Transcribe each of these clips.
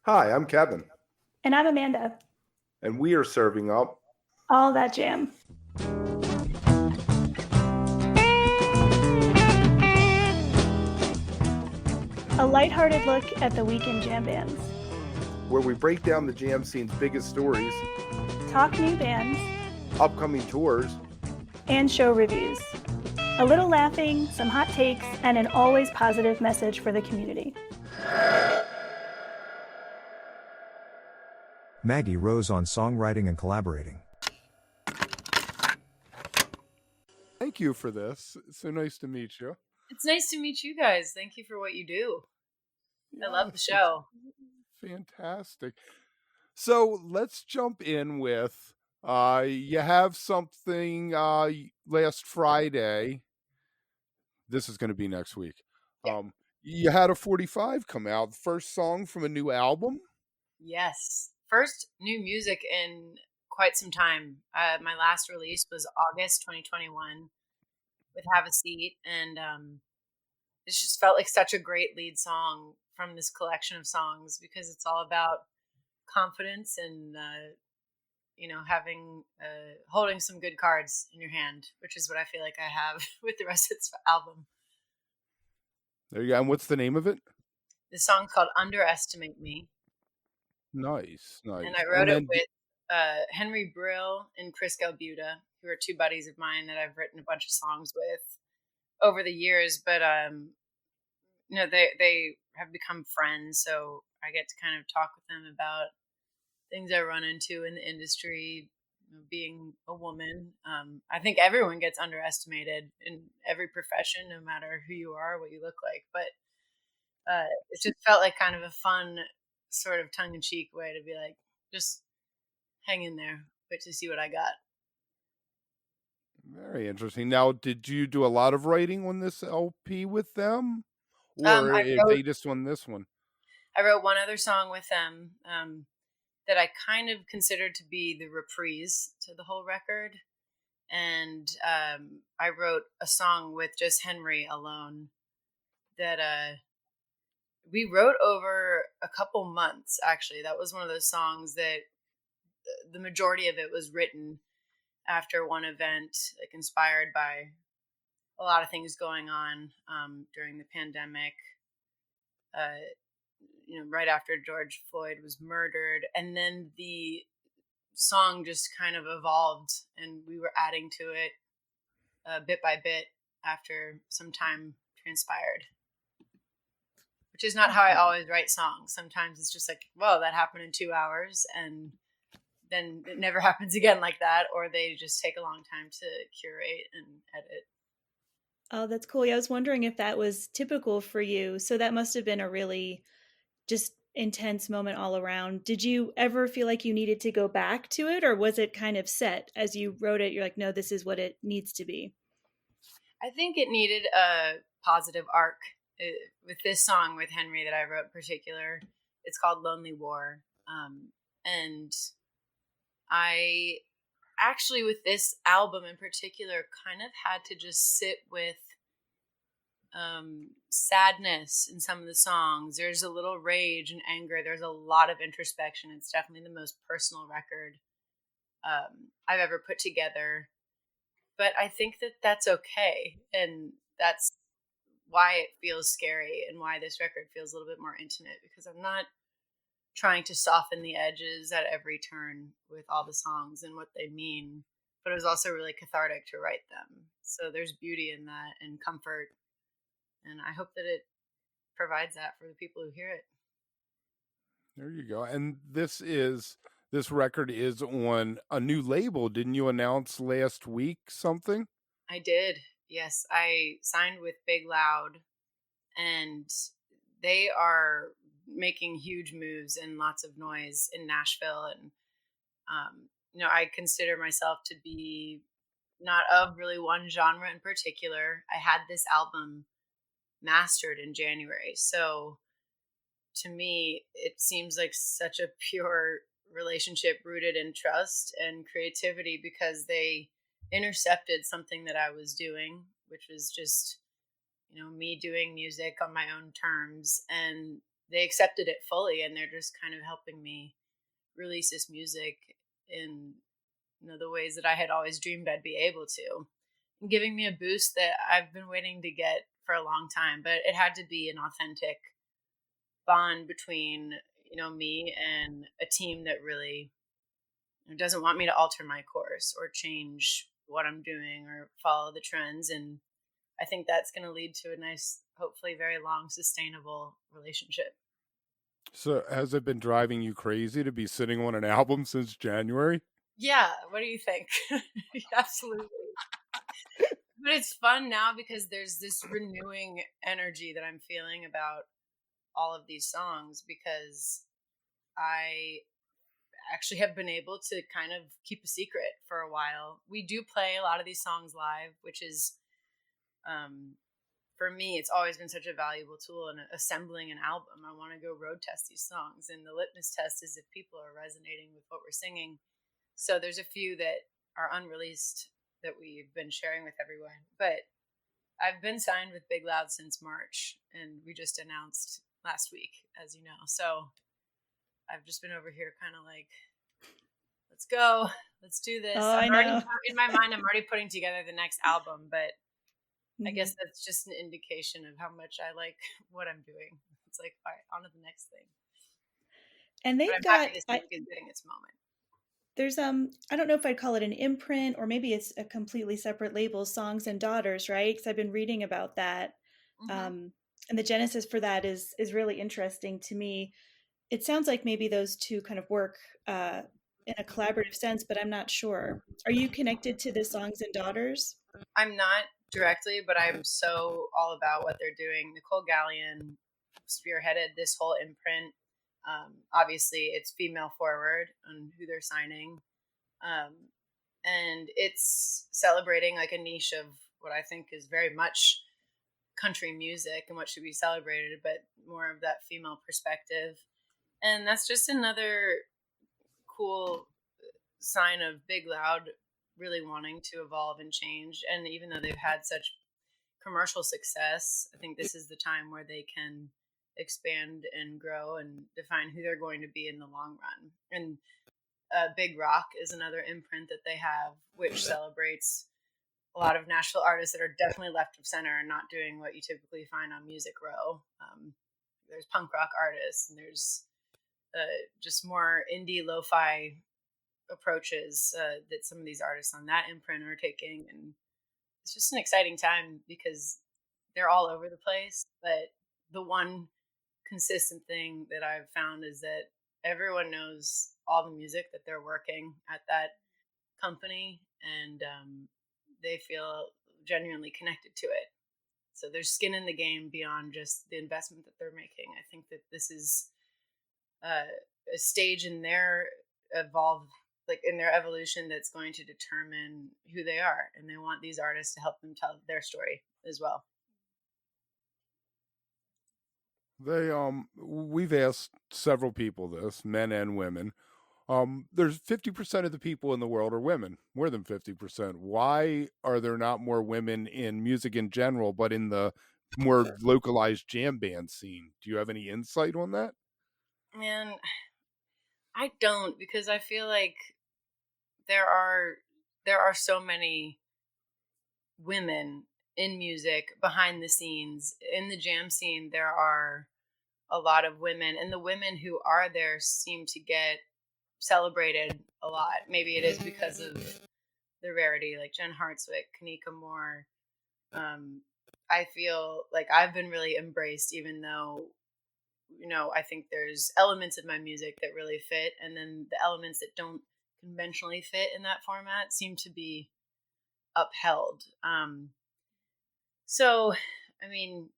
Hi, I'm Kevin, And I'm Amanda. and we are serving up. All that jam. A lighthearted look at the weekend jam bands. Where we break down the jam scene's biggest stories, Talk new bands upcoming tours. and show reviews. A little laughing, some hot takes, and an always positive message for the community. Maggie Rose on songwriting and collaborating. Thank you for this. It's so nice to meet you. It's nice to meet you guys. Thank you for what you do. I love the Yes, show. it's fantastic. So let's jump in with you have something last Friday. This is going to be next week. Yeah. You had a 45 come out, the first song from a new album. Yes. First new music in quite some time. My last release was August 2021 with Have a Seat. And it just felt like such a great lead song from this collection of songs because it's all about confidence and, having, holding some good cards in your hand, which is what I feel like I have with the rest of this album. There you go. And what's the name of it? The song's called Underestimate Me. Nice. And I wrote it with Henry Brill and Chris Galbuta, who are two buddies of mine that I've written a bunch of songs with over the years. But they have become friends, so I get to kind of talk with them about things I run into in the industry. Being a woman, I think everyone gets underestimated in every profession, no matter who you are, what you look like. But it just felt like kind of a fun sort of tongue-in-cheek way to be like, just hang in there, wait to see what I got. Very interesting. Now, did you do a lot of writing on this LP with them, or if they just on this one? I wrote one other song with them that I kind of considered to be the reprise to the whole record, and I wrote a song with just Henry alone that we wrote over a couple months. Actually, that was one of those songs that the majority of it was written after one event, like inspired by a lot of things going on during the pandemic. Right after George Floyd was murdered, and then the song just kind of evolved, and we were adding to it bit by bit after some time transpired. Which is not how I always write songs. Sometimes it's just like, well, that happened in 2 hours, and then it never happens again like that, or they just take a long time to curate and edit. Oh, that's cool. Yeah, I was wondering if that was typical for you. So that must have been a really just intense moment all around. Did you ever feel like you needed to go back to it, or was it kind of set as you wrote it? You're like, no, this is what it needs to be. I think it needed a positive arc. With this song with Henry that I wrote in particular, it's called Lonely War. And I actually, with this album in particular, kind of had to just sit with sadness in some of the songs. There's a little rage and anger. There's a lot of introspection. It's definitely the most personal record I've ever put together. But I think that that's okay. And that's why it feels scary and why this record feels a little bit more intimate, because I'm not trying to soften the edges at every turn with all the songs and what they mean, but it was also really cathartic to write them. So there's beauty in that and comfort, and I hope that it provides that for the people who hear it. There you go. And this record is on a new label. Didn't you announce last week something? I did. Yes, I signed with Big Loud, and they are making huge moves and lots of noise in Nashville. And, I consider myself to be not of really one genre in particular. I had this album mastered in January. So to me, it seems like such a pure relationship rooted in trust and creativity, because they intercepted something that I was doing, which was just, me doing music on my own terms. And they accepted it fully, and they're just kind of helping me release this music in the ways that I had always dreamed I'd be able to, and giving me a boost that I've been waiting to get for a long time. But it had to be an authentic bond between me and a team that really doesn't want me to alter my course or change what I'm doing or follow the trends. And I think that's going to lead to a nice, hopefully very long, sustainable relationship. So has it been driving you crazy to be sitting on an album since January? Yeah. What do you think? Absolutely. But it's fun now because there's this renewing energy that I'm feeling about all of these songs, because I actually have been able to kind of keep a secret for a while. We do play a lot of these songs live, which is, for me, it's always been such a valuable tool in assembling an album. I want to go road test these songs, and the litmus test is if people are resonating with what we're singing. So there's a few that are unreleased that we've been sharing with everyone. But I've been signed with Big Loud since March, and we just announced last week, as you know. So I've just been over here kind of like, let's go, let's do this. Oh, I I'm already, know. in my mind, I'm already putting together the next album, but I Mhm. guess that's just an indication of how much I like what I'm doing. It's like, all right, on to the next thing. And But they've I'm got happy this music is getting its moment. there's I don't know if I'd call it an imprint, or maybe it's a completely separate label, Songs and Daughters, right? Because I've been reading about that. Mm-hmm. And the genesis for that is really interesting to me. It sounds like maybe those two kind of work in a collaborative sense, but I'm not sure. Are you connected to the Songs and Daughters? I'm not directly, but I'm so all about what they're doing. Nicole Gallion spearheaded this whole imprint. Obviously, it's female forward on who they're signing. Um, and it's celebrating like a niche of what I think is very much country music and what should be celebrated, but more of that female perspective. And that's just another cool sign of Big Loud really wanting to evolve and change. And even though they've had such commercial success, I think this is the time where they can expand and grow and define who they're going to be in the long run. And Big Rock is another imprint that they have, which celebrates a lot of Nashville artists that are definitely left of center and not doing what you typically find on Music Row. There's punk rock artists, and there's just more indie lo-fi approaches that some of these artists on that imprint are taking. And it's just an exciting time because they're all over the place. But the one consistent thing that I've found is that everyone knows all the music that they're working at that company, and they feel genuinely connected to it. So there's skin in the game beyond just the investment that they're making. I think that this is a stage in their in their evolution that's going to determine who they are, and they want these artists to help them tell their story as well. We've asked several people this, men and women. There's 50% of the people in the world are women, more than 50%. Why are there not more women in music in general, but in the more localized jam band scene? Do you have any insight on that? Man, I don't, because I feel like there are so many women in music behind the scenes. In the jam scene, there are a lot of women, and the women who are there seem to get celebrated a lot. Maybe it is because of the rarity, like Jen Hartswick, Kanika Moore. I feel like I've been really embraced, even though, I think there's elements of my music that really fit, and then the elements that don't conventionally fit in that format seem to be upheld. So, I mean,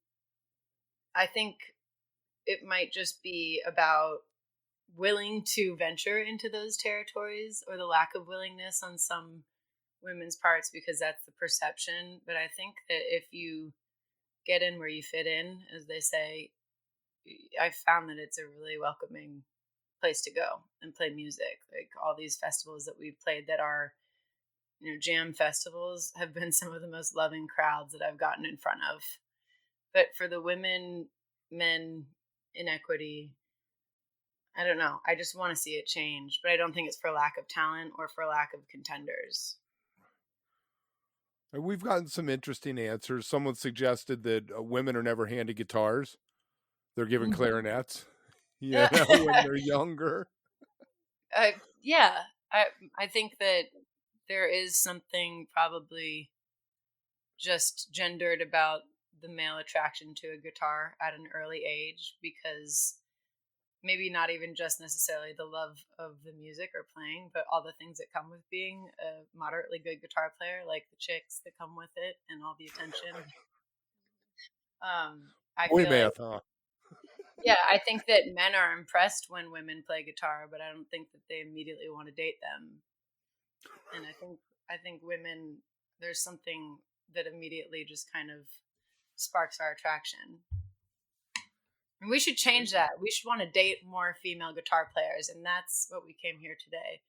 I think it might just be about willing to venture into those territories, or the lack of willingness on some women's parts, because that's the perception. But I think that if you get in where you fit in, as they say, I found that it's a really welcoming place to go and play music. Like all these festivals that we've played that are, jam festivals, have been some of the most loving crowds that I've gotten in front of. But for the women, men, inequity. I don't know. I just want to see it change, but I don't think it's for lack of talent or for lack of contenders. And we've gotten some interesting answers. Someone suggested that women are never handed guitars; they're given clarinets. You know, when they're younger. Yeah, I think that there is something probably just gendered about the male attraction to a guitar at an early age, because maybe not even just necessarily the love of the music or playing, but all the things that come with being a moderately good guitar player, like the chicks that come with it and all the attention. I Boy feel like, math, huh? yeah, I think that men are impressed when women play guitar, but I don't think that they immediately want to date them. And I think women, there's something that immediately just kind of sparks our attraction. And we should change that. We should want to date more female guitar players, and that's what we came here today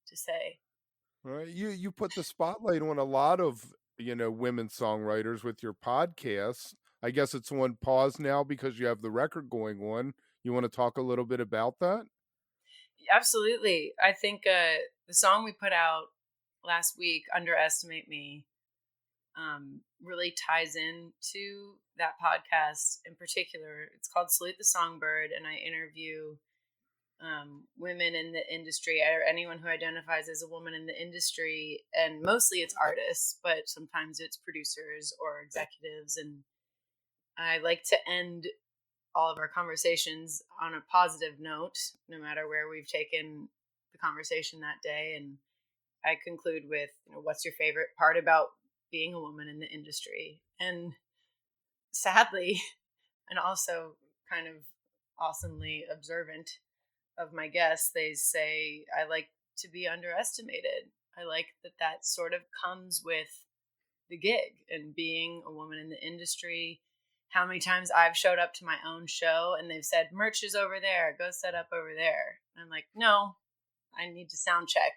to say. Right. You put the spotlight on a lot of, women songwriters with your podcast. I guess it's on pause now because you have the record going on. You want to talk a little bit about that? Absolutely. I think the song we put out last week, Underestimate Me, really ties into that podcast in particular. It's called Salute the Songbird, and I interview women in the industry, or anyone who identifies as a woman in the industry, and mostly it's artists, but sometimes it's producers or executives. And I like to end all of our conversations on a positive note, no matter where we've taken the conversation that day. And I conclude with, what's your favorite part about being a woman in the industry? And sadly, and also kind of awesomely observant of my guests, they say, I like to be underestimated. I like that sort of comes with the gig and being a woman in the industry. How many times I've showed up to my own show and they've said, merch is over there, go set up over there. And I'm like, no, I need to sound check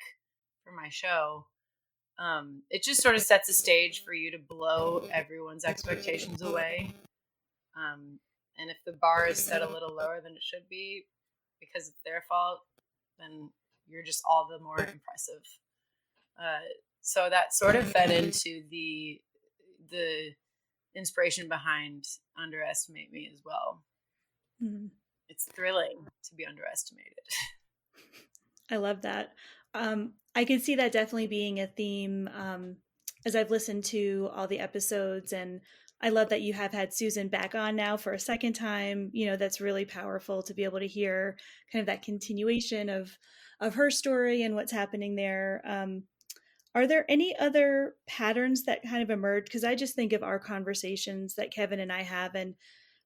for my show. It just sort of sets a stage for you to blow everyone's expectations away. And if the bar is set a little lower than it should be because it's their fault, then you're just all the more impressive. So that sort of fed into the inspiration behind Underestimate Me as well. Mm-hmm. It's thrilling to be underestimated. I love that. I can see that definitely being a theme as I've listened to all the episodes, and I love that you have had Susan back on now for a second time. That's really powerful to be able to hear kind of that continuation of her story and what's happening there. Are there any other patterns that kind of emerge? Because I just think of our conversations that Kevin and I have, and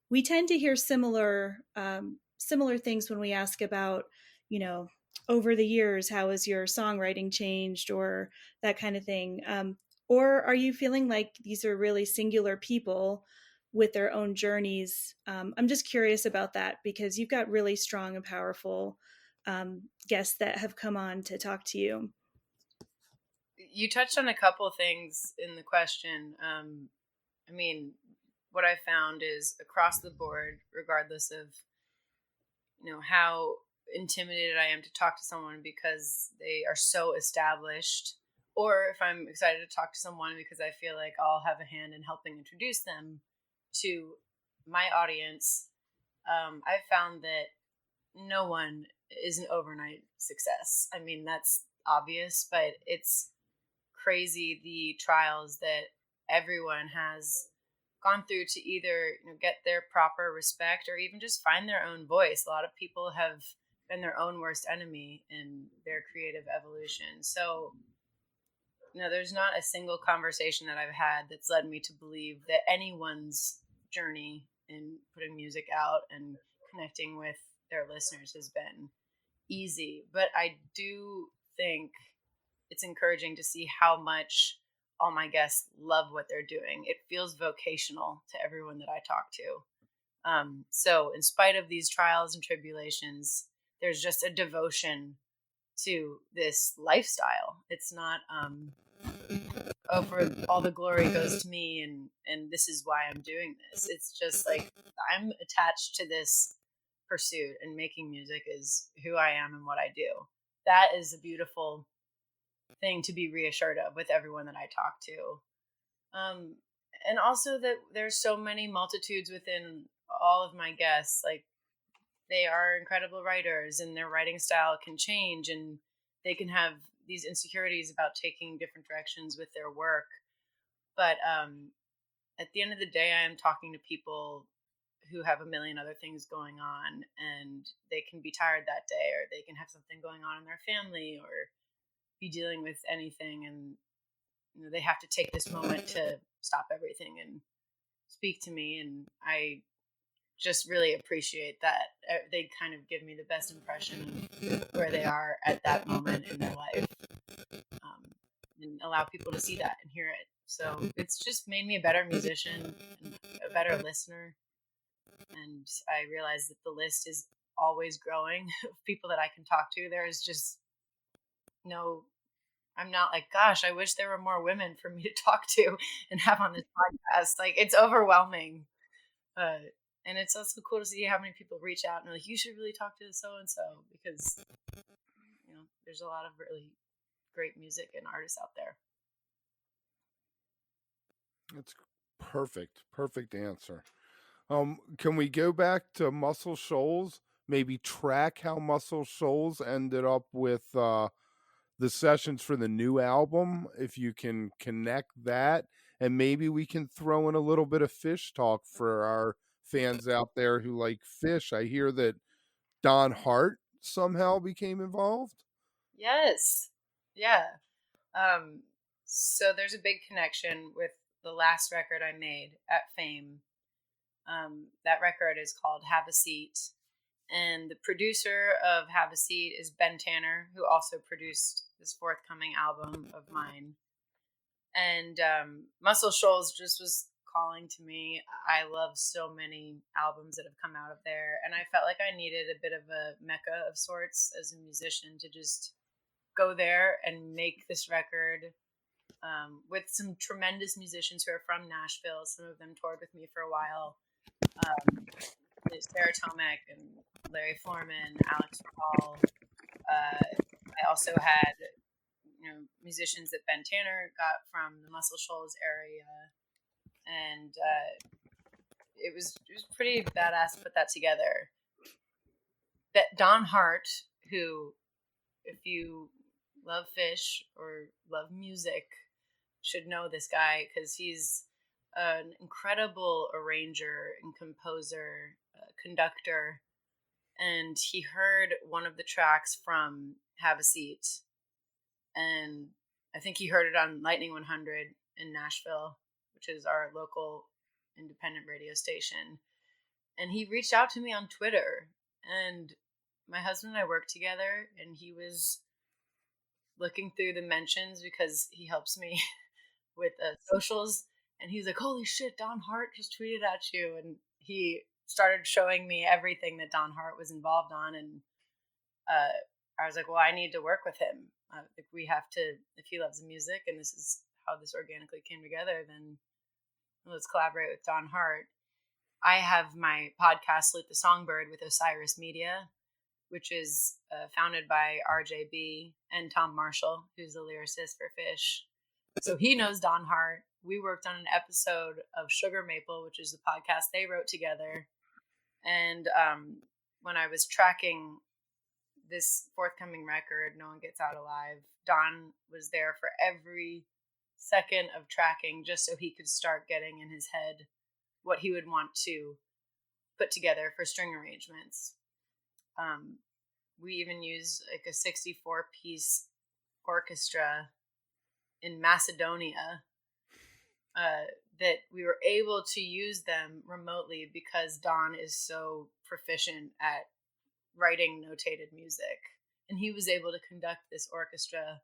we tend to hear similar things when we ask about, over the years, how has your songwriting changed, or that kind of thing. Or are you feeling like these are really singular people with their own journeys? I'm just curious about that, because you've got really strong and powerful guests that have come on to talk to you. You touched on a couple things in the question. I mean, what I found is across the board, regardless of, how intimidated I am to talk to someone because they are so established, or if I'm excited to talk to someone because I feel like I'll have a hand in helping introduce them to my audience, I've found that no one is an overnight success. I mean, that's obvious, but it's crazy the trials that everyone has gone through to either get their proper respect or even just find their own voice. A lot of people have been their own worst enemy in their creative evolution. So, there's not a single conversation that I've had that's led me to believe that anyone's journey in putting music out and connecting with their listeners has been easy. But I do think it's encouraging to see how much all my guests love what they're doing. It feels vocational to everyone that I talk to. So in spite of these trials and tribulations, there's just a devotion to this lifestyle. It's not, for all the glory goes to me and this is why I'm doing this. It's just like I'm attached to this pursuit, and making music is who I am and what I do. That is a beautiful thing to be reassured of with everyone that I talk to. And also that there's so many multitudes within all of my guests. Like, they are incredible writers, and their writing style can change, and they can have these insecurities about taking different directions with their work. But at the end of the day, I am talking to people who have a million other things going on, and they can be tired that day, or they can have something going on in their family, or be dealing with anything, and they have to take this moment to stop everything and speak to me. And I just really appreciate that they kind of give me the best impression of where they are at that moment in their life, and allow people to see that and hear it. So it's just made me a better musician and a better listener. And I realize that the list is always growing of people that I can talk to. There's just no, I'm not like, gosh, I wish there were more women for me to talk to and have on this podcast. Like, it's overwhelming. And it's also cool to see how many people reach out and are like, you should really talk to so and so, because there's a lot of really great music and artists out there. That's perfect answer. Can we go back to Muscle Shoals? Maybe track how Muscle Shoals ended up with the sessions for the new album, if you can connect that, and maybe we can throw in a little bit of Fish talk for our fans out there who like Fish. I hear that Don Hart somehow became involved. Yes. Yeah. So there's a big connection with the last record I made at Fame. That record is called Have a Seat. And the producer of Have a Seat is Ben Tanner, who also produced this forthcoming album of mine. And Muscle Shoals just was calling to me. I love so many albums that have come out of there. And I felt like I needed a bit of a mecca of sorts as a musician to just go there and make this record with some tremendous musicians who are from Nashville. Some of them toured with me for a while. Sarah Tomek and Larry Foreman, Alex Paul. I also had musicians that Ben Tanner got from the Muscle Shoals area, and it was pretty badass to put that together. That Don Hart, who, if you love Fish or love music, should know this guy, because he's an incredible arranger and composer, conductor, and he heard one of the tracks from Have a Seat, and I think he heard it on Lightning 100 in Nashville, which is our local independent radio station, and he reached out to me on Twitter, and my husband and I work together, and he was looking through the mentions because he helps me with socials, and he's like, holy shit, Don Hart just tweeted at you, and he started showing me everything that Don Hart was involved on, and I was like, well, I need to work with him. We have to, if he loves the music and this is how this organically came together, then let's collaborate with Don Hart. I have my podcast, Salute the Songbird, with Osiris Media, which is founded by RJB and Tom Marshall, who's the lyricist for Fish. So he knows Don Hart. We worked on an episode of Sugar Maple, which is the podcast they wrote together. And when I was tracking this forthcoming record, No One Gets Out Alive, Don was there for every second of tracking, just so he could start getting in his head what he would want to put together for string arrangements. We even used like a 64-piece orchestra in Macedonia that we were able to use them remotely because Don is so proficient at writing notated music, and he was able to conduct this orchestra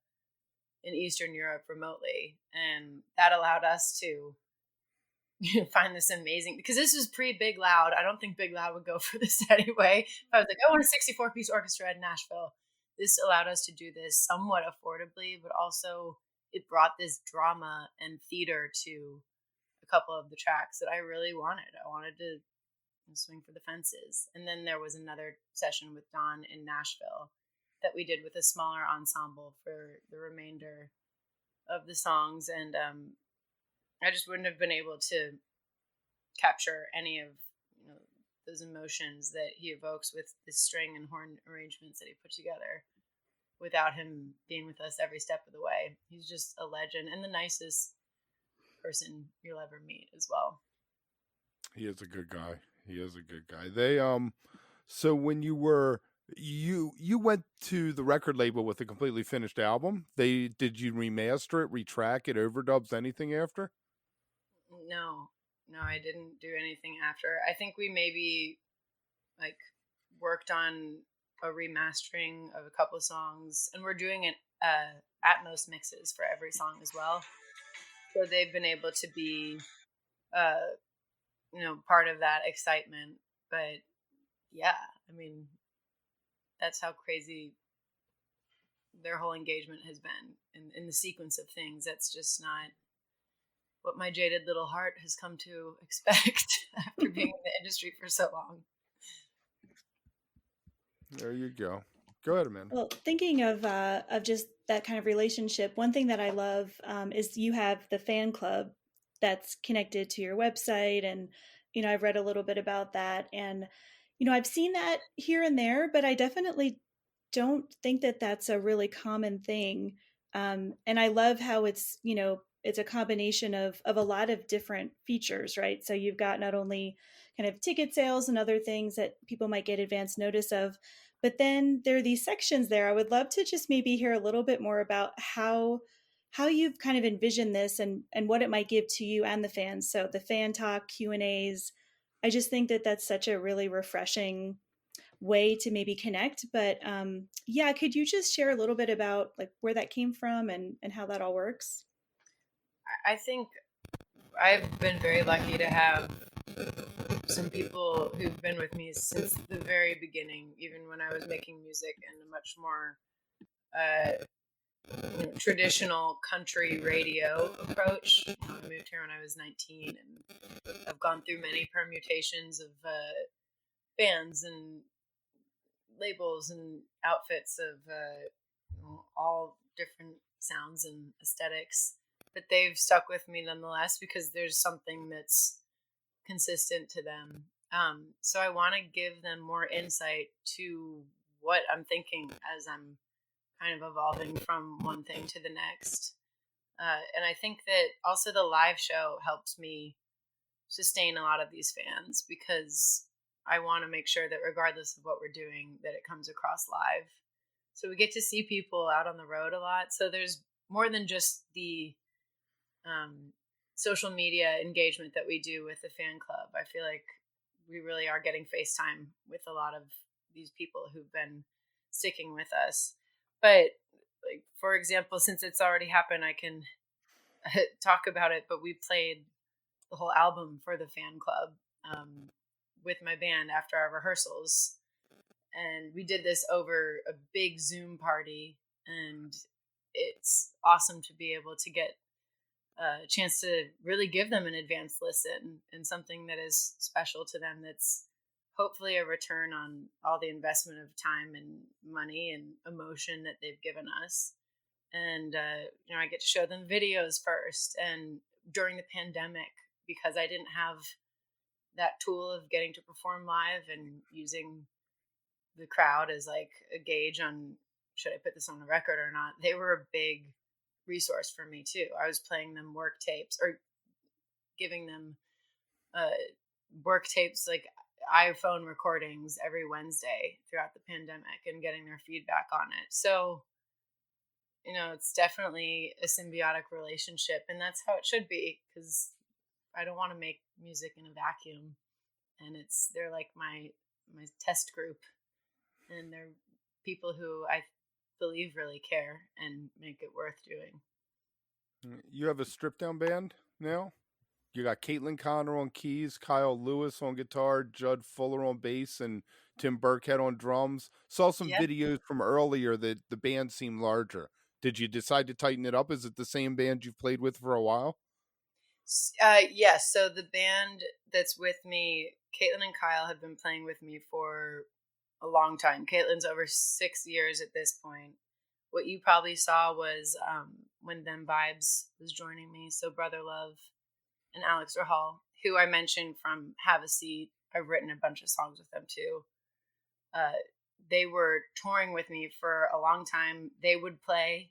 in Eastern Europe remotely, and that allowed us to find this amazing, because this was pre-Big Loud. I don't think Big Loud would go for this anyway. If I was like, I want a 64-piece orchestra in Nashville, this allowed us to do this somewhat affordably, but also it brought this drama and theater to a couple of the tracks that I really wanted. I wanted to Swing for the Fences. And then there was another session with Don in Nashville that we did with a smaller ensemble for the remainder of the songs. And I just wouldn't have been able to capture any of those emotions that he evokes with the string and horn arrangements that he put together without him being with us every step of the way. He's just a legend and the nicest person you'll ever meet as well. He is a good guy. They so when you went to the record label with a completely finished album. Did you remaster it, retrack it, overdubs, anything after? No, I didn't do anything after. I think we maybe like worked on a remastering of a couple of songs, and we're doing it Atmos mixes for every song as well. So they've been able to be part of that excitement. But yeah, I mean, that's how crazy their whole engagement has been in the sequence of things. That's just not what my jaded little heart has come to expect after being in the industry for so long. There you go. Go ahead, Amanda. Well, thinking of just that kind of relationship, one thing that I love is you have the fan club that's connected to your website, and I've read a little bit about that, and I've seen that here and there, but I definitely don't think that that's a really common thing. And I love how it's it's a combination of a lot of different features, right? So you've got not only kind of ticket sales and other things that people might get advance notice of, but then there are these sections there. I would love to just maybe hear a little bit more about how you've kind of envisioned this and what it might give to you and the fans. So the fan talk, Q&As, I just think that that's such a really refreshing way to maybe connect. But yeah, could you just share a little bit about like where that came from and how that all works? I think I've been very lucky to have some people who've been with me since the very beginning, even when I was making music in a much more traditional country radio approach. I moved here when I was 19, and I've gone through many permutations of bands and labels and outfits of all different sounds and aesthetics, but they've stuck with me nonetheless because there's something that's consistent to them. So I want to give them more insight to what I'm thinking as I'm kind of evolving from one thing to the next. And I think that also the live show helps me sustain a lot of these fans because I want to make sure that regardless of what we're doing, that it comes across live. So we get to see people out on the road a lot. So there's more than just the social media engagement that we do with the fan club. I feel like we really are getting FaceTime with a lot of these people who've been sticking with us. But like, for example, since it's already happened, I can talk about it, but we played the whole album for the fan club with my band after our rehearsals. And we did this over a big Zoom party, and it's awesome to be able to get a chance to really give them an advanced listen and something that is special to them, that's hopefully a return on all the investment of time and money and emotion that they've given us. And I get to show them videos first, and during the pandemic, because I didn't have that tool of getting to perform live and using the crowd as like a gauge on should I put this on a record or not, they were a big resource for me too. I was playing them work tapes or giving them work tapes, like iPhone recordings every Wednesday throughout the pandemic, and getting their feedback on it. So it's definitely a symbiotic relationship, and that's how it should be, because I don't want to make music in a vacuum, and they're like my test group, and they're people who I believe really care and make it worth doing. You have a stripped down band now? You got Caitlin Connor on keys, Kyle Lewis on guitar, Judd Fuller on bass, and Tim Burkhead on drums. Saw some videos from earlier that the band seemed larger. Did you decide to tighten it up? Is it the same band you've played with for a while? Yes. So the band that's with me Caitlin and Kyle have been playing with me for a long time. Caitlin's over 6 years at this point. What you probably saw was when Them Vibes was joining me. So Brother Love and Alex Rahal, who I mentioned from Have a Seat. I've written a bunch of songs with them too. They were touring with me for a long time. They would play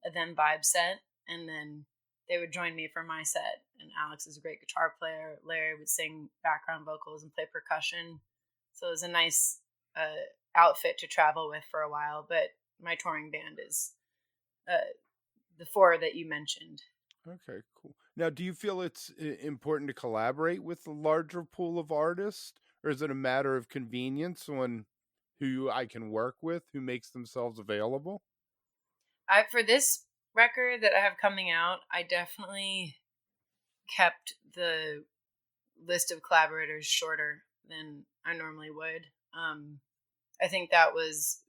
a Them Vibe set, and then they would join me for my set. And Alex is a great guitar player. Larry would sing background vocals and play percussion. So it was a nice outfit to travel with for a while. But my touring band is the four that you mentioned. Okay, cool. Now, do you feel it's important to collaborate with a larger pool of artists, or is it a matter of convenience on who I can work with, who makes themselves available? For this record that I have coming out, I definitely kept the list of collaborators shorter than I normally would. I think that was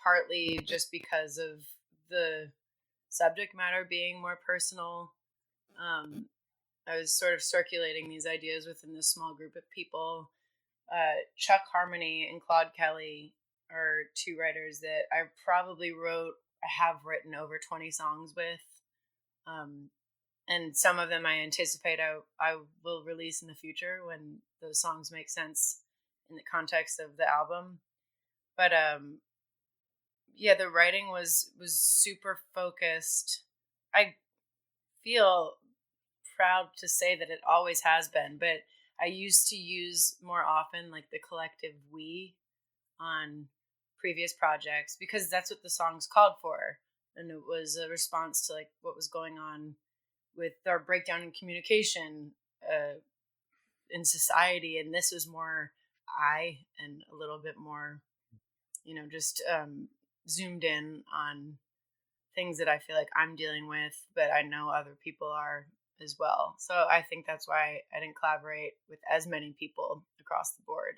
partly just because of the subject matter being more personal. I was sort of circulating these ideas within this small group of people. Chuck Harmony and Claude Kelly are two writers that I have written over 20 songs with. And some of them I anticipate I will release in the future when those songs make sense in the context of the album. But the writing was super focused. I feel proud to say that it always has been, but I used to use more often like the collective we on previous projects because that's what the songs called for. And it was a response to like what was going on with our breakdown in communication in society. And this was more I and a little bit more, just zoomed in on things that I feel like I'm dealing with, but I know other people are as well. So I think that's why I didn't collaborate with as many people across the board.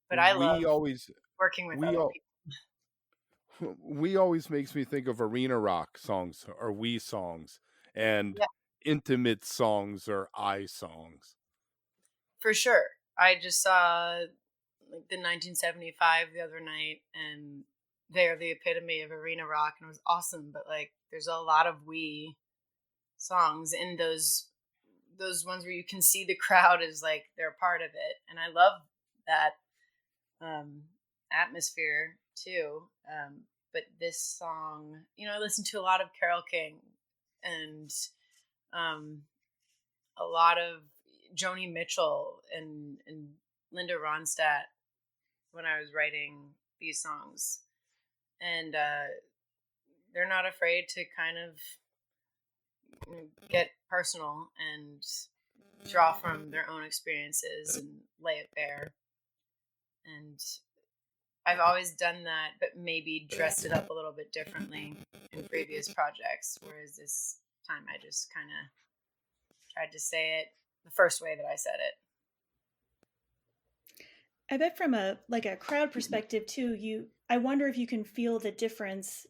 But I love working with other people. We always makes me think of arena rock songs or we songs, and intimate songs or I songs. For sure. I just saw like the 1975 the other night, and they're the epitome of arena rock, and it was awesome. But like, there's a lot of we songs in those ones where you can see the crowd is like they're part of it, and I love that atmosphere too. But this song, I listened to a lot of Carole King and a lot of Joni Mitchell and Linda Ronstadt when I was writing these songs. And they're not afraid to kind of get personal and draw from their own experiences and lay it bare. And I've always done that, but maybe dressed it up a little bit differently in previous projects, whereas this time I just kind of tried to say it the first way that I said it. I bet from a crowd perspective too, I wonder if you can feel the difference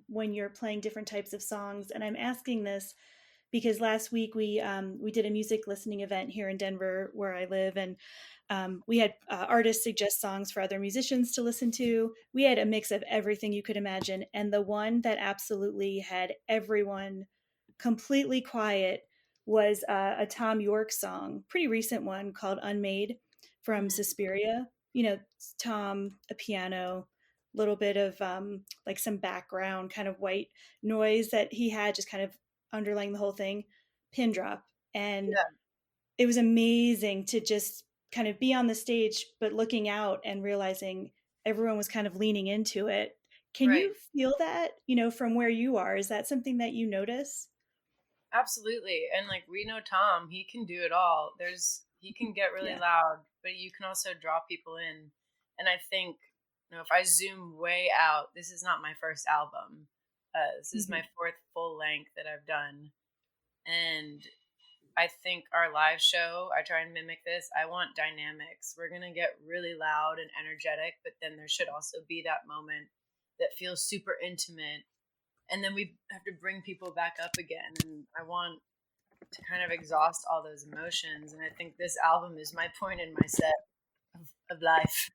when you're playing different types of songs. And I'm asking this because last week we did a music listening event here in Denver where I live, and we had artists suggest songs for other musicians to listen to. We had a mix of everything you could imagine, and the one that absolutely had everyone completely quiet was a Tom York song, pretty recent one called Unmade from Suspiria. Tom, a piano, a little bit of like some background kind of white noise that he had just kind of underlying the whole thing, pin drop. And it was amazing to just kind of be on the stage, but looking out and realizing everyone was kind of leaning into it. Can you feel that, from where you are? Is that something that you notice? Absolutely. And like, we know Tom, he can do it all. He can get really loud, but you can also draw people in. And I think, if I zoom way out, this is not my first album. This is my fourth full length that I've done. And I think our live show, I try and mimic this. I want dynamics. We're going to get really loud and energetic, but then there should also be that moment that feels super intimate. And then we have to bring people back up again. And I want to kind of exhaust all those emotions. And I think this album is my point in my set of life,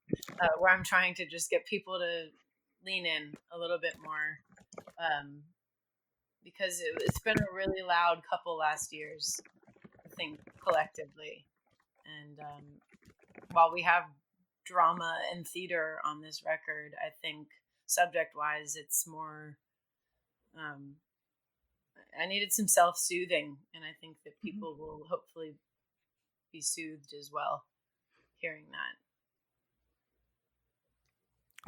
where I'm trying to just get people to lean in a little bit more, because it's been a really loud couple last years, I think, collectively. And while we have drama and theater on this record, I think subject-wise, it's more. I needed some self-soothing, and I think that people will hopefully be soothed as well hearing that.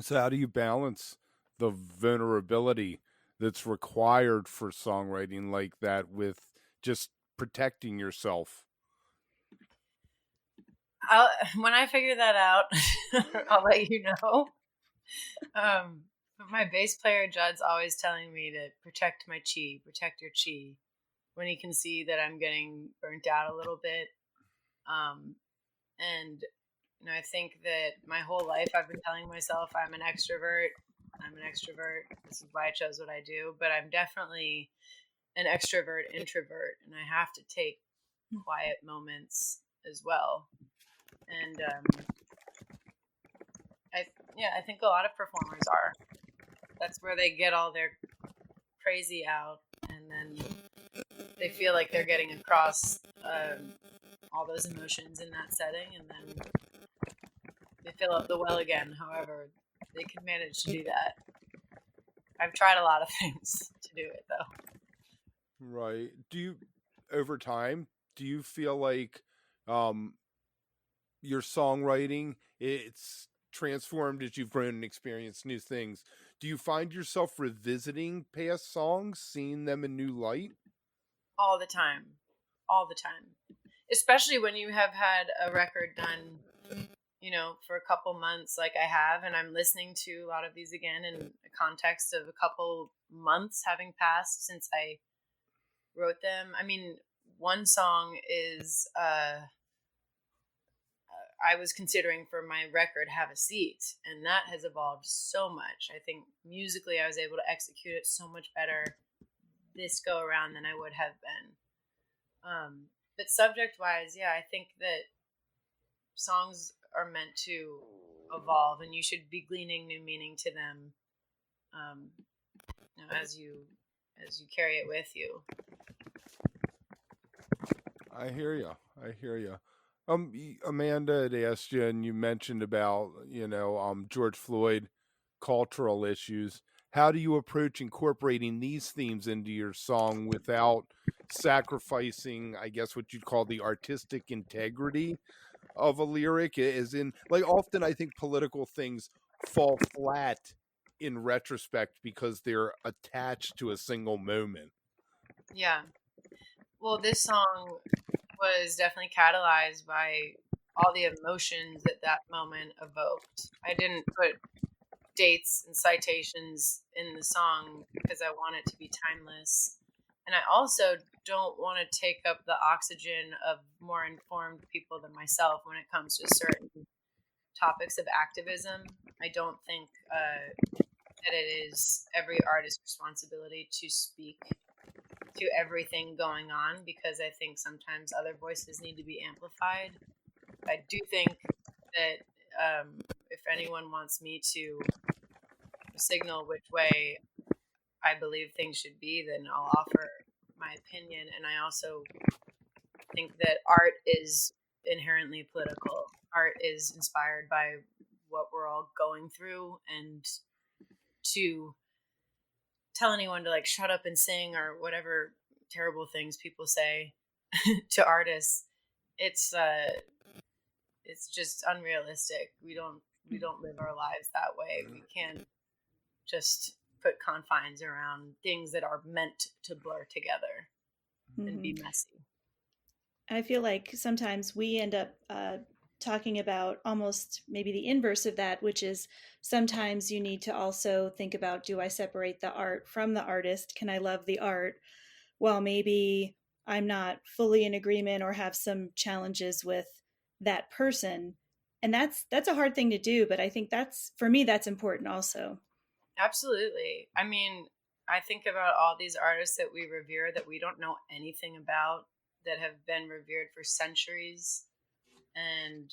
So how do you balance the vulnerability that's required for songwriting like that with just protecting yourself? When I figure that out, I'll let you know. But my bass player Judd's always telling me to protect my chi, protect your chi, when he can see that I'm getting burnt out a little bit. And I think that my whole life I've been telling myself I'm an extrovert. This is why I chose what I do. But I'm definitely an extrovert introvert, and I have to take quiet moments as well. And I think a lot of performers are. That's where they get all their crazy out, and then they feel like they're getting across all those emotions in that setting, and then they fill up the well again. However, they can manage to do that. I've tried a lot of things to do it, though. Right. Over time, do you feel like your songwriting, it's transformed as you've grown and experienced new things? Do you find yourself revisiting past songs, seeing them in new light? All the time. Especially when you have had a record done, for a couple months like I have, and I'm listening to a lot of these again in the context of a couple months having passed since I wrote them. I mean, one song is I was considering for my record Have a Seat, and that has evolved so much. I think musically I was able to execute it so much better this go around than I would have been. But subject wise, I think that songs are meant to evolve, and you should be gleaning new meaning to them as you carry it with you. I hear you. Amanda had asked you, and you mentioned about George Floyd cultural issues. How do you approach incorporating these themes into your song without sacrificing, I guess, what you'd call the artistic integrity of a lyric? As in, like, often I think political things fall flat in retrospect because they're attached to a single moment. Yeah. Well, this song was definitely catalyzed by all the emotions that moment evoked. I didn't put dates and citations in the song because I want it to be timeless. And I also don't want to take up the oxygen of more informed people than myself when it comes to certain topics of activism. I don't think that it is every artist's responsibility to speak to everything going on, because I think sometimes other voices need to be amplified. I do think that if anyone wants me to signal which way I believe things should be, then I'll offer my opinion. And I also think that art is inherently political. Art is inspired by what we're all going through, and to tell anyone to like shut up and sing or whatever terrible things people say to artists, it's just unrealistic. We don't live our lives that way. We can't just put confines around things that are meant to blur together and be messy. I feel like sometimes we end up talking about almost maybe the inverse of that, which is sometimes you need to also think about, do I separate the art from the artist? Can I love the art? Well, maybe I'm not fully in agreement or have some challenges with that person. And that's a hard thing to do, but I think for me, that's important also. Absolutely. I mean, I think about all these artists that we revere that we don't know anything about, that have been revered for centuries. And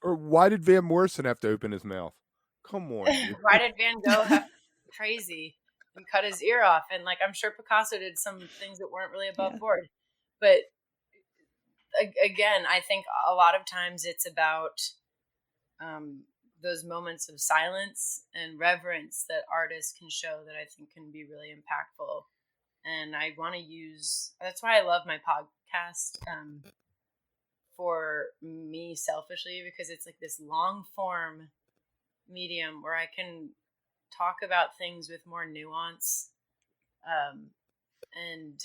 Or why did Van Morrison have to open his mouth? Come on, dude. why did Van Gogh have to be crazy and cut his ear off? And like, I'm sure Picasso did some things that weren't really above board. But again, I think a lot of times it's about those moments of silence and reverence that artists can show that I think can be really impactful. And I want to use, that's why I love my podcast for me selfishly, because it's like this long form medium where I can talk about things with more nuance. And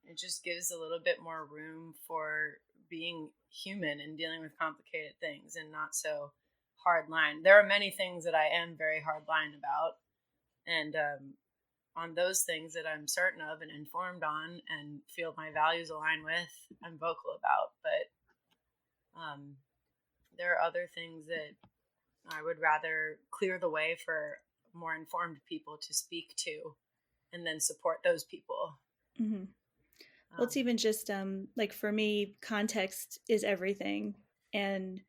it just gives a little bit more room for being human and dealing with complicated things and not so hard line. There are many things that I am very hard line about, and on those things that I'm certain of and informed on and feel my values align with, I'm vocal about. But there are other things that I would rather clear the way for more informed people to speak to and then support those people. Mm-hmm. Well, it's even just like for me, context is everything. And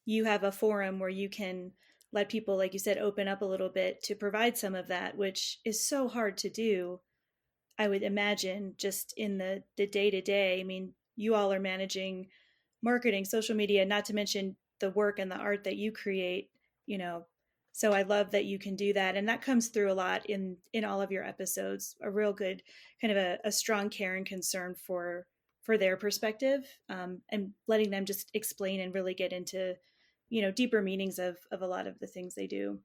you have a forum where you can let people, like you said, open up a little bit to provide some of that, which is so hard to do. I would imagine just in the day to day. I mean, you all are managing marketing, social media, not to mention the work and the art that you create, you know. So I love that you can do that. And that comes through a lot in all of your episodes, a real good kind of a strong care and concern for their perspective, and letting them just explain and really get into, you know, deeper meanings of a lot of the things they do.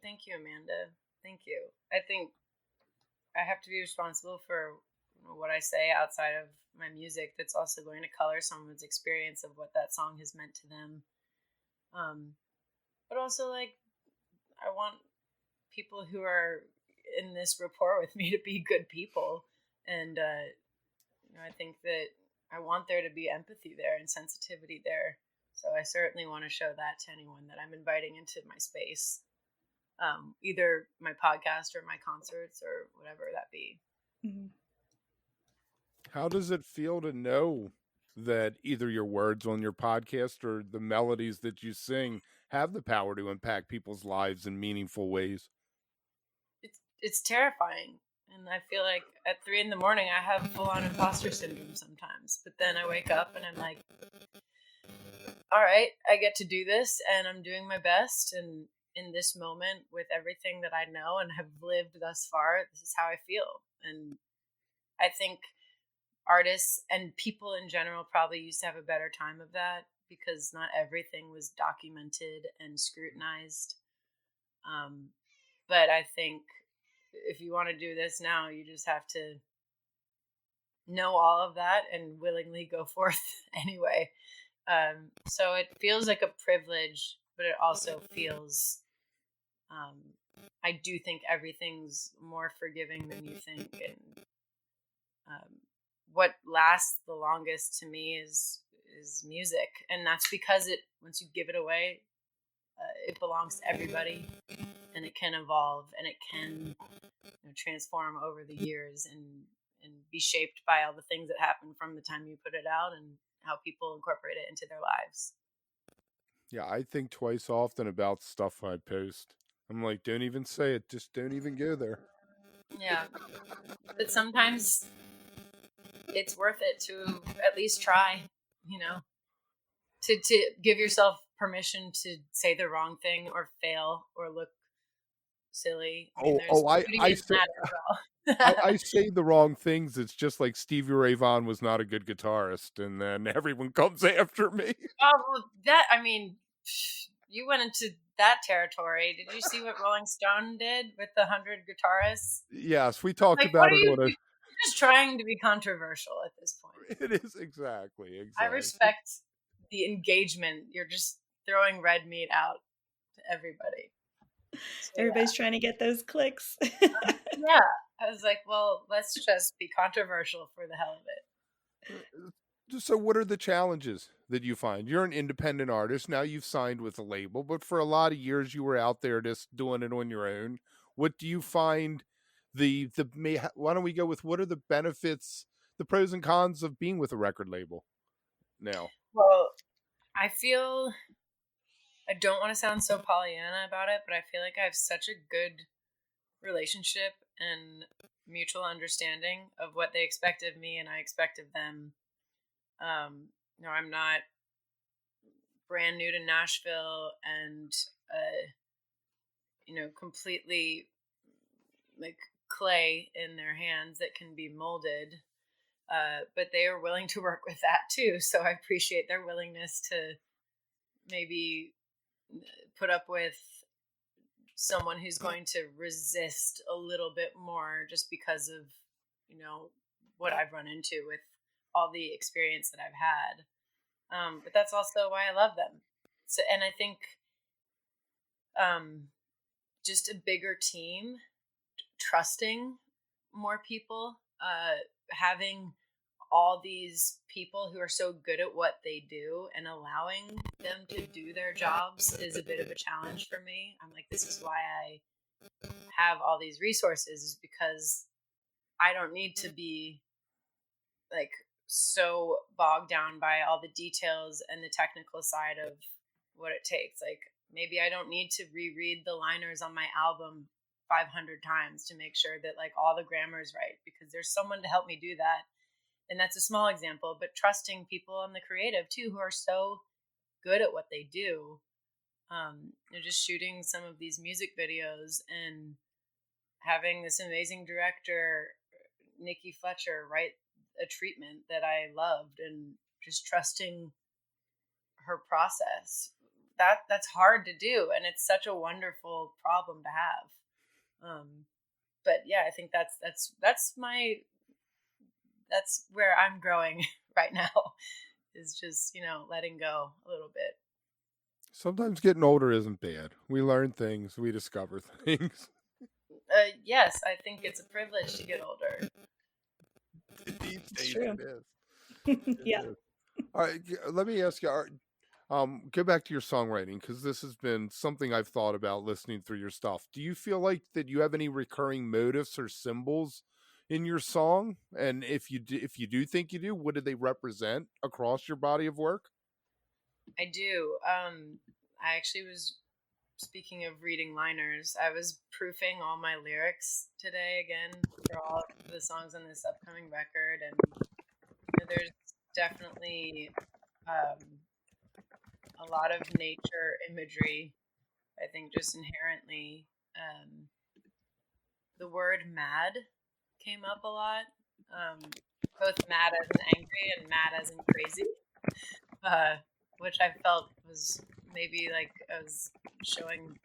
Thank you, Amanda. Thank you. I think I have to be responsible for what I say outside of my music that's also going to color someone's experience of what that song has meant to them. But also, like, I want people who are in this rapport with me to be good people. And I think that I want there to be empathy there and sensitivity there. So I certainly want to show that to anyone that I'm inviting into my space, either my podcast or my concerts or whatever that be. Mm-hmm. How does it feel to know that either your words on your podcast or the melodies that you sing have the power to impact people's lives in meaningful ways? It's terrifying. And I feel like at 3 a.m, I have full-on imposter syndrome sometimes. But then I wake up and I'm like, all right, I get to do this and I'm doing my best. And in this moment, with everything that I know and have lived thus far, this is how I feel. And I think artists and people in general probably used to have a better time of that because not everything was documented and scrutinized. But I think if you want to do this now, you just have to know all of that and willingly go forth anyway. So it feels like a privilege, but it also feels, I do think everything's more forgiving than you think. And what lasts the longest to me is music. And that's because once you give it away, it belongs to everybody, and it can evolve and it can transform over the years and be shaped by all the things that happen from the time you put it out and how people incorporate it into their lives. Yeah, I think twice often about stuff I post. I'm like, don't even say it. Just don't even go there. Yeah. But sometimes it's worth it to at least try, to give yourself permission to say the wrong thing or fail or look silly. I say the wrong things. It's just like Stevie Ray Vaughan was not a good guitarist, and then everyone comes after me. Oh, well, you went into that territory. Did you see what Rolling Stone did with the 100 guitarists? Yes, we talked about it. You're just trying to be controversial at this point. It is exactly. I respect the engagement. You're just throwing red meat out to everybody. So, everybody's trying to get those clicks. Yeah. I was like, well, let's just be controversial for the hell of it. So what are the challenges that you find? You're an independent artist. Now you've signed with a label, but for a lot of years you were out there just doing it on your own. What do you find why don't we go with what are the benefits, the pros and cons of being with a record label now? Well, I feel, I don't want to sound so Pollyanna about it, but I feel like I have such a good relationship and mutual understanding of what they expect of me and I expect of them. I'm not brand new to Nashville and, completely like clay in their hands that can be molded. But they are willing to work with that too. So I appreciate their willingness to maybe put up with someone who's going to resist a little bit more just because of, what I've run into with all the experience that I've had. But that's also why I love them. So, and I think just a bigger team, trusting more people, having all these people who are so good at what they do and allowing them to do their jobs is a bit of a challenge for me. I'm like, this is why I have all these resources, is because I don't need to be like so bogged down by all the details and the technical side of what it takes. Like, maybe I don't need to reread the liners on my album 500 times to make sure that like all the grammar is right, because there's someone to help me do that. And that's a small example, but trusting people on the creative too, who are so good at what they do. Just shooting some of these music videos and having this amazing director, Nikki Fletcher, write a treatment that I loved, and just trusting her process. That's hard to do, and it's such a wonderful problem to have. But yeah, I think that's where I'm growing right now, is just, letting go a little bit. Sometimes getting older isn't bad. We learn things, we discover things. Yes, I think it's a privilege to get older. It's true. It is. Yeah. All right, let me ask you, go back to your songwriting, because this has been something I've thought about listening through your stuff. Do you feel like that you have any recurring motifs or symbols in your song? And if you do think you do, what do they represent across your body of work? I do. I actually was, speaking of reading liners, I was proofing all my lyrics today again for all the songs on this upcoming record, and there's definitely a lot of nature imagery. I think just inherently, the word mad came up a lot, both mad as in angry and mad as in crazy, which I felt was maybe like I was showing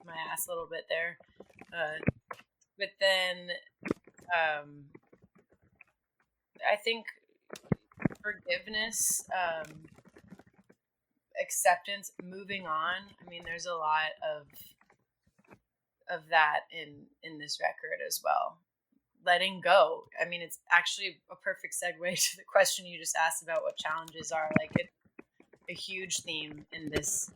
my ass a little bit there. But then I think forgiveness, acceptance, moving on. I mean, there's a lot of that in this record as well. Letting go. I mean, it's actually a perfect segue to the question you just asked about what challenges are. Like, it's a huge theme in this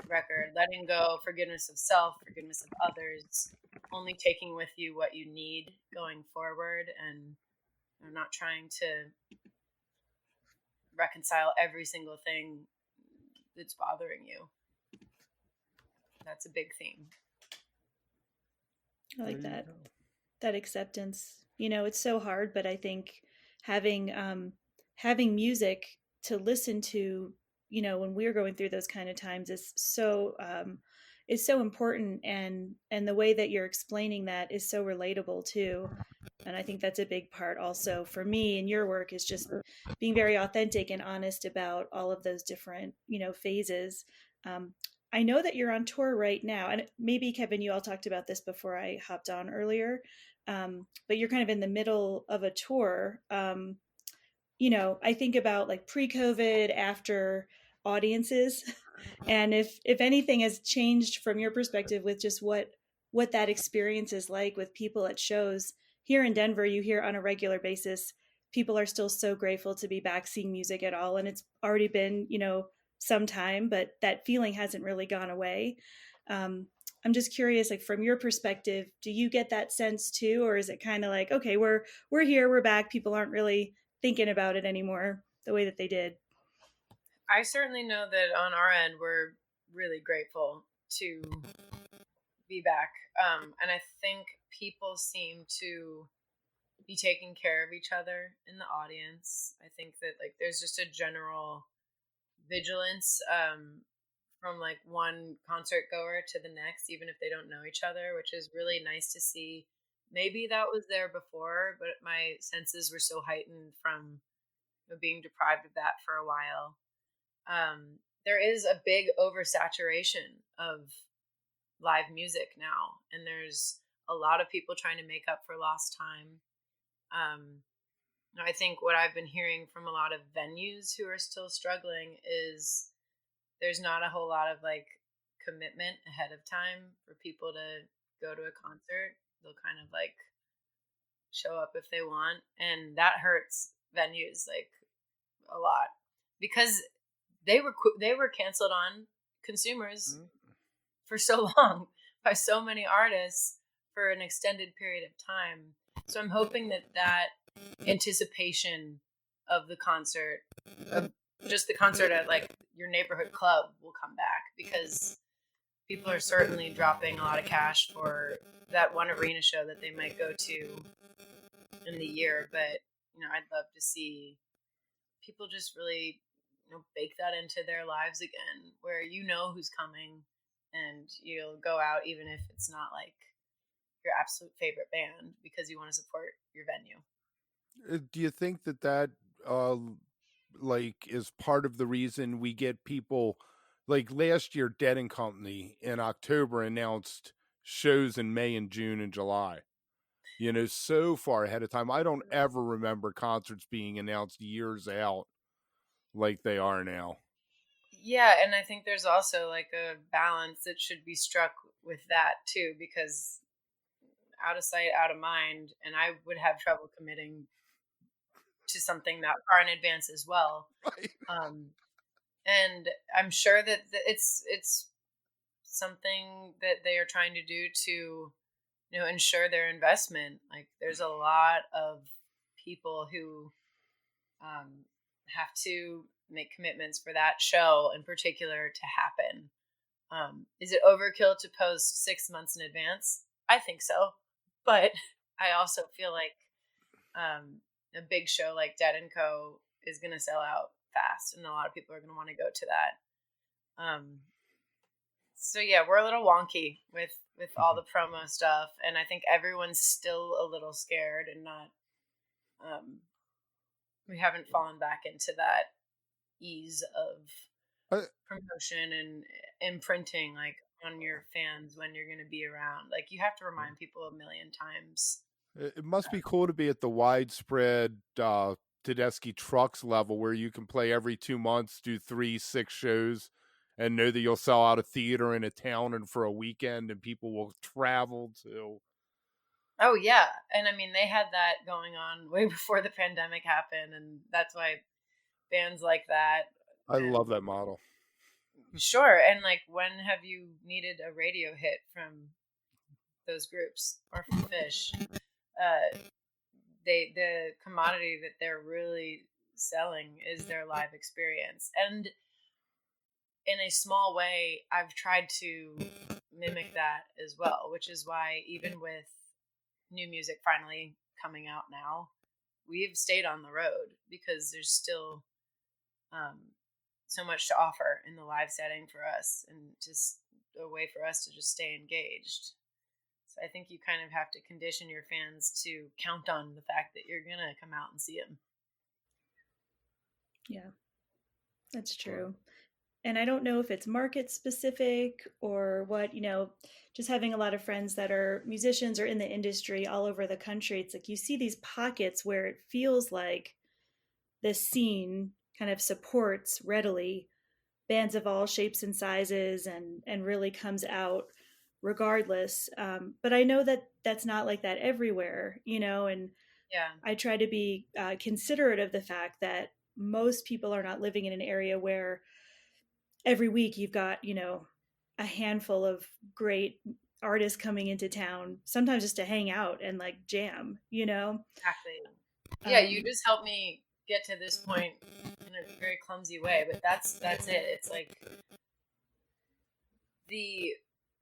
record. Letting go, forgiveness of self, forgiveness of others, only taking with you what you need going forward, and not trying to reconcile every single thing that's bothering you. That's a big theme. I like that acceptance. It's so hard, but I think having music to listen to, when we're going through those kind of times is so important, and the way that you're explaining that is so relatable too. And I think that's a big part also for me in your work, is just being very authentic and honest about all of those different, phases. I know that you're on tour right now, and maybe, Kevin, you all talked about this before I hopped on earlier, but you're kind of in the middle of a tour. I think about like pre-COVID, after audiences, and if anything has changed from your perspective with just what that experience is like with people at shows. Here in Denver, you hear on a regular basis, people are still so grateful to be back seeing music at all, and it's already been, some time, but that feeling hasn't really gone away. I'm just curious, like from your perspective, do you get that sense too, or is it kind of like, okay, we're here, we're back, people aren't really thinking about it anymore the way that they did? I certainly know that on our end, we're really grateful to be back. And I think people seem to be taking care of each other in the audience. I think that like there's just a general vigilance from like one concert goer to the next, even if they don't know each other, which is really nice to see. Maybe that was there before, but my senses were so heightened from being deprived of that for a while. There is a big oversaturation of live music now, and there's a lot of people trying to make up for lost time. I think what I've been hearing from a lot of venues who are still struggling is there's not a whole lot of like commitment ahead of time for people to go to a concert. They'll kind of like show up if they want, and that hurts venues like a lot because they were canceled on consumers for so long by so many artists for an extended period of time. So I'm hoping that anticipation of the concert, of just the concert at like your neighborhood club, will come back, because people are certainly dropping a lot of cash for that one arena show that they might go to in the year. But I'd love to see people just really bake that into their lives again, where who's coming, and you'll go out even if it's not like your absolute favorite band, because you want to support your venue. Do you think that like is part of the reason we get people like last year? Dead and Company in October announced shows in May and June and July. So far ahead of time. I don't ever remember concerts being announced years out like they are now. Yeah, and I think there's also like a balance that should be struck with that too, because out of sight, out of mind, and I would have trouble committing to something that far in advance as well. Right. And I'm sure that it's something that they are trying to do to ensure their investment. Like there's a lot of people who have to make commitments for that show in particular to happen. Is it overkill to post 6 months in advance? I think so, but I also feel like a big show like Dead & Co. is going to sell out fast, and a lot of people are going to want to go to that. So yeah, we're a little wonky with all the promo stuff, and I think everyone's still a little scared and not. We haven't fallen back into that ease of promotion and imprinting like on your fans when you're going to be around. Like you have to remind people a million times. It must be cool to be at the widespread Tedeschi Trucks level, where you can play every 2 months, do 3-6 shows, and know that you'll sell out a theater in a town and for a weekend, and people will travel to. Oh yeah, and I mean they had that going on way before the pandemic happened, and that's why bands like that. I love that model. Sure, and like when have you needed a radio hit from those groups or from Fish? The commodity that they're really selling is their live experience, and in a small way I've tried to mimic that as well, which is why even with new music finally coming out now, we've stayed on the road, because there's still so much to offer in the live setting for us, and just a way for us to just stay engaged. So I think you kind of have to condition your fans to count on the fact that you're going to come out and see them. Yeah, that's true. And I don't know if it's market specific or what, just having a lot of friends that are musicians or in the industry all over the country. It's like you see these pockets where it feels like the scene kind of supports readily bands of all shapes and sizes and really comes out regardless. But I know that that's not like that everywhere, and yeah, I try to be considerate of the fact that most people are not living in an area where every week you've got, a handful of great artists coming into town, sometimes just to hang out and like jam, exactly. Yeah, you just helped me get to this point in a very clumsy way, but that's it. It's like the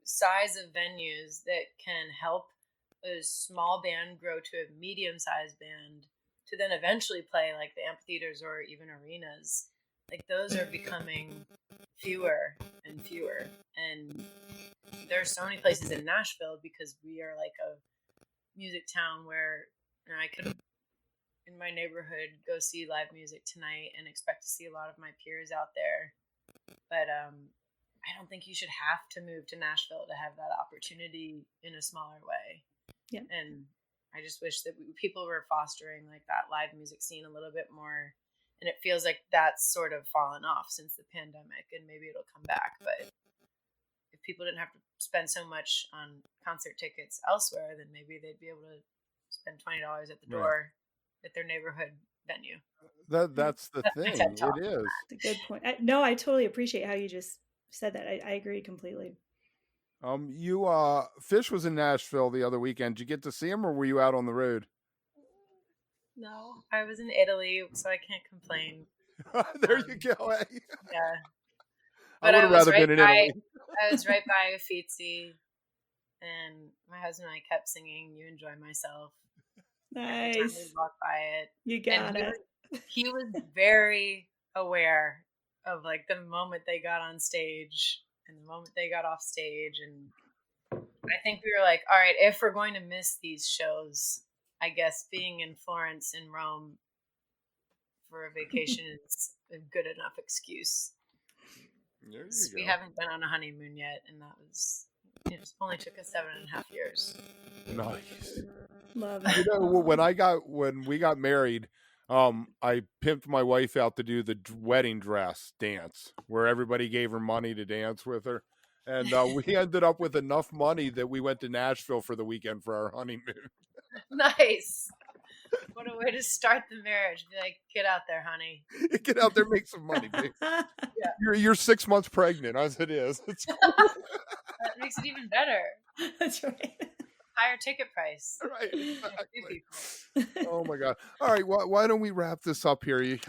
size of venues that can help a small band grow to a medium-sized band to then eventually play like the amphitheaters or even arenas. Like those are becoming fewer and fewer. And there are so many places in Nashville because we are like a music town where I could, in my neighborhood, go see live music tonight and expect to see a lot of my peers out there. But I don't think you should have to move to Nashville to have that opportunity in a smaller way. Yeah. And I just wish that people were fostering like that live music scene a little bit more. And it feels like that's sort of fallen off since the pandemic, and maybe it'll come back. But if people didn't have to spend so much on concert tickets elsewhere, then maybe they'd be able to spend $20 at the door at their neighborhood venue. That's the thing. It is. That's a good point. No, I totally appreciate how you just said that. I agree completely. Fish was in Nashville the other weekend. Did you get to see him, or were you out on the road? No, I was in Italy, so I can't complain. There you go. Yeah. But I would have rather been in Italy. I was right by Uffizi, and my husband and I kept singing "You Enjoy Myself." Nice. Every time we walked by it. You got it. He was very aware of like the moment they got on stage and the moment they got off stage, and I think we were like, all right, if we're going to miss these shows, I guess being in Florence and Rome for a vacation is a good enough excuse. We haven't been on a honeymoon yet, and that was it only took us 7.5 years. Nice. Love it. When we got married, I pimped my wife out to do the wedding dress dance where everybody gave her money to dance with her. And we ended up with enough money that we went to Nashville for the weekend for our honeymoon. Nice. What a way to start the marriage. Be like, get out there, honey. Get out there, make some money, babe. Yeah. You're 6 months pregnant, as it is. It's cool. That makes it even better. That's right. Higher ticket price. Right. Exactly. Oh my God. All right. Why don't we wrap this up here?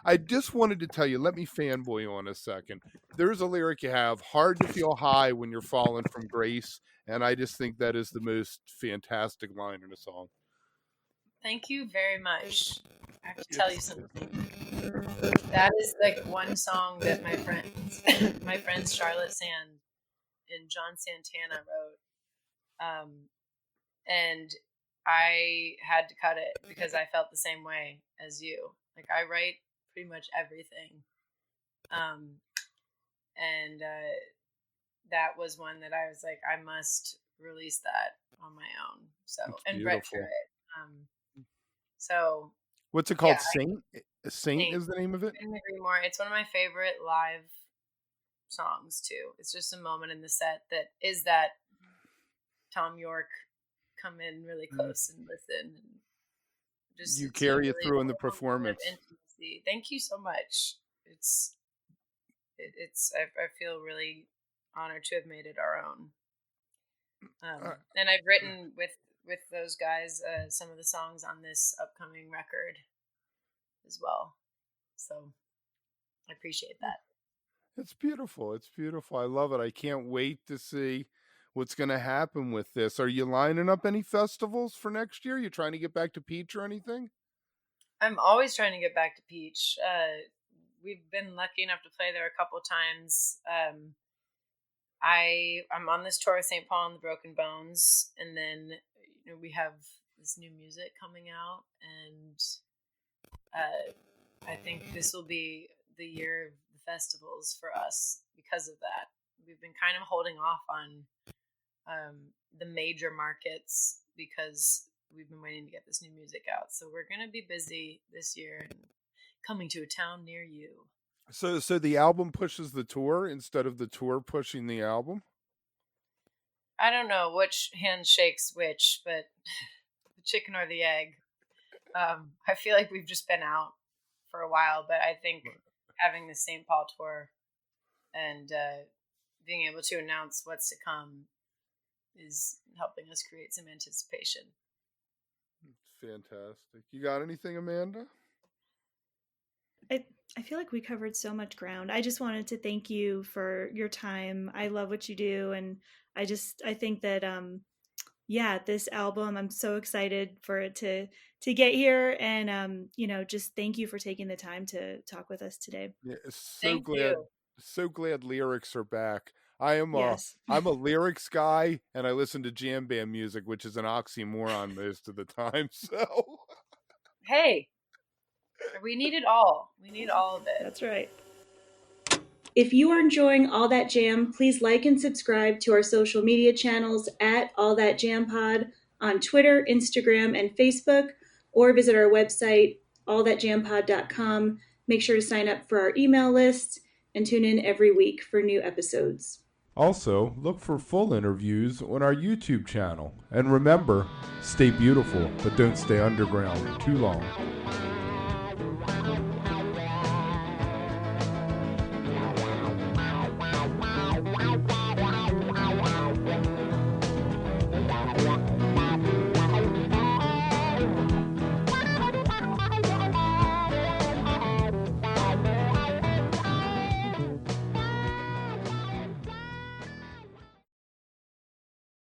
I just wanted to tell you, let me fanboy on a second. There's a lyric you have, hard to feel high when you're falling from grace. And I just think that is the most fantastic line in a song. Thank you very much. I have to tell you something. That is like one song that my friends Charlotte Sand and John Santana wrote. And I had to cut it because I felt the same way as you. Like I write pretty much everything. And that was one that I was like, I must release that on my own. So, and write through it. So what's it called? Yeah, Saint is the name of it? I couldn't agree more. It's one of my favorite live songs too. It's just a moment in the set that is that Tom York come in really close and listen, and just you carry it through in the performance. Intimacy. Thank you so much. It's I feel really honored to have made it our own. And I've written with those guys some of the songs on this upcoming record as well. So I appreciate that. It's beautiful. It's beautiful. I love it. I can't wait to see what's going to happen with this. Are you lining up any festivals for next year? You trying to get back to Peach or anything? I'm always trying to get back to Peach. We've been lucky enough to play there a couple times. I'm on this tour with St. Paul and the Broken Bones, and then we have this new music coming out, and I think this will be the year of the festivals for us because of that. We've been kind of holding off on the major markets because we've been waiting to get this new music out. So we're going to be busy this year and coming to a town near you. So the album pushes the tour instead of the tour pushing the album? I don't know which hand shakes which, but the chicken or the egg. I feel like we've just been out for a while, but I think having the St. Paul tour and being able to announce what's to come is helping us create some anticipation. Fantastic. You got anything, Amanda? I feel like we covered so much ground. I just wanted to thank you for your time. I love what you do, and I think that yeah, this album, I'm so excited for it to get here, and just thank you for taking the time to talk with us today. Yeah, Thank you. so glad lyrics are back. I am Yes. I'm a lyrics guy, and I listen to jam band music, which is an oxymoron most of the time. So Hey, we need it all. We need all of it. That's right. If you are enjoying All That Jam, please like and subscribe to our social media channels at All That Jam Pod on Twitter, Instagram, and Facebook, or visit our website, allthatjampod.com. Make sure to sign up for our email list and tune in every week for new episodes. also look for full interviews on our YouTube channel. And remember, stay beautiful, but don't stay underground too long.